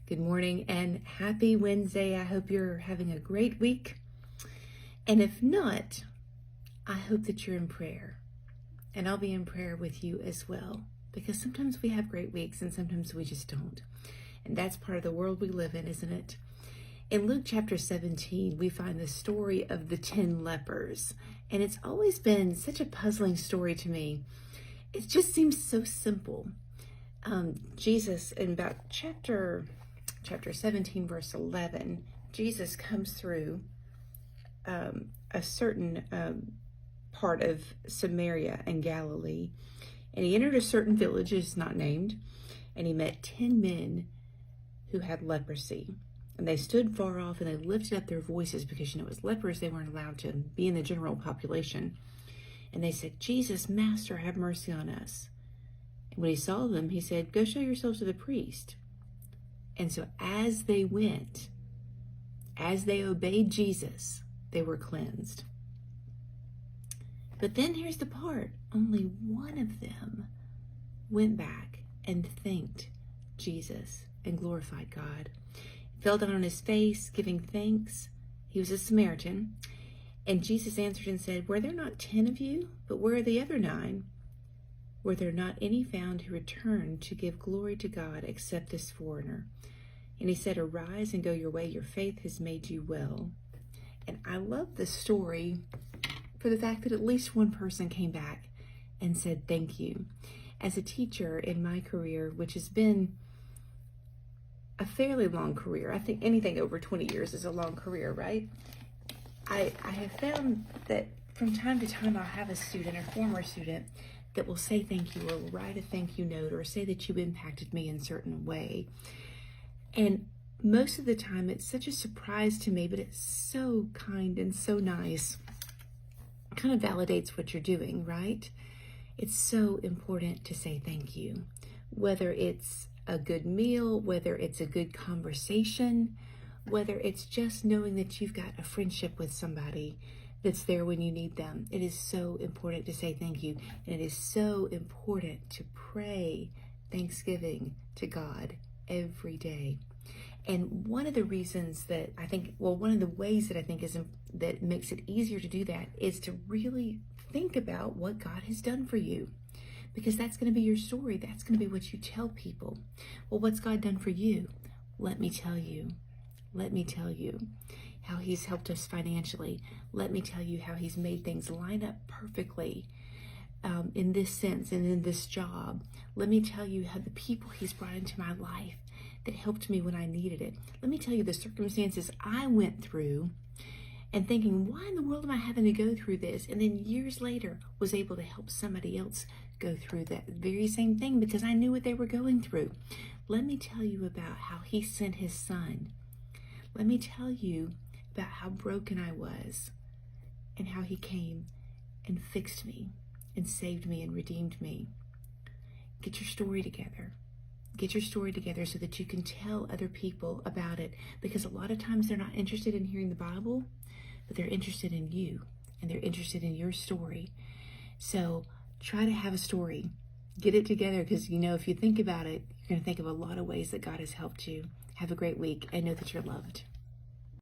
Good morning and happy Wednesday. I hope you're having a great week. And if not, I hope that you're in prayer. And I'll be in prayer with you as well. Because sometimes we have great weeks and sometimes we just don't. And that's part of the world we live in, isn't it? In Luke chapter 17, we find the story of the 10 lepers. And it's always been such a puzzling story to me. It just seems so simple. Jesus, in about chapter 17, verse 11, Jesus comes through a certain part of Samaria and Galilee, and he entered a certain village, it's not named, and he met 10 men who had leprosy. And they stood far off and they lifted up their voices because, as lepers, they weren't allowed to be in the general population. And they said, "Jesus, Master, have mercy on us." And when he saw them, he said, "Go show yourselves to the priest." And so as they went, as they obeyed Jesus, they were cleansed. But then here's the part. Only one of them went back and thanked Jesus and glorified God. He fell down on his face, giving thanks. He was a Samaritan. And Jesus answered and said, "Were there not 10 of you? But where are the other 9? Were there not any found who returned to give glory to God except this foreigner?" And he said, "Arise and go your way. Your faith has made you well." And I love this story for the fact that at least one person came back and said thank you. As a teacher in my career, which has been a fairly long career, I think anything over 20 years is a long career, right? I have found that from time to time I'll have a student or former student that will say thank you or write a thank you note or say that you impacted me in a certain way. And most of the time it's such a surprise to me, but it's so kind and so nice. It kind of validates what you're doing, right? It's so important to say thank you. Whether it's a good meal, whether it's a good conversation, whether it's just knowing that you've got a friendship with somebody that's there when you need them. It is so important to say thank you. And it is so important to pray thanksgiving to God every day. And one of the reasons that I think, one of the ways that I think that makes it easier to do that is to really think about what God has done for you. Because that's going to be your story. That's going to be what you tell people. Well, what's God done for you? Let me tell you. Let me tell you how he's helped us financially. Let me tell you how he's made things line up perfectly in this sense and in this job. Let me tell you how the people he's brought into my life that helped me when I needed it. Let me tell you the circumstances I went through and thinking, why in the world am I having to go through this? And then years later was able to help somebody else go through that very same thing because I knew what they were going through. Let me tell you about how he sent his son. Let me tell you about how broken I was and how he came and fixed me and saved me and redeemed me. Get your story together. Get your story together so that you can tell other people about it, because a lot of times they're not interested in hearing the Bible, but they're interested in you and they're interested in your story. So try to have a story. Get it together, because if you think about it, you're going to think of a lot of ways that God has helped you. Have a great week. I know that you're loved.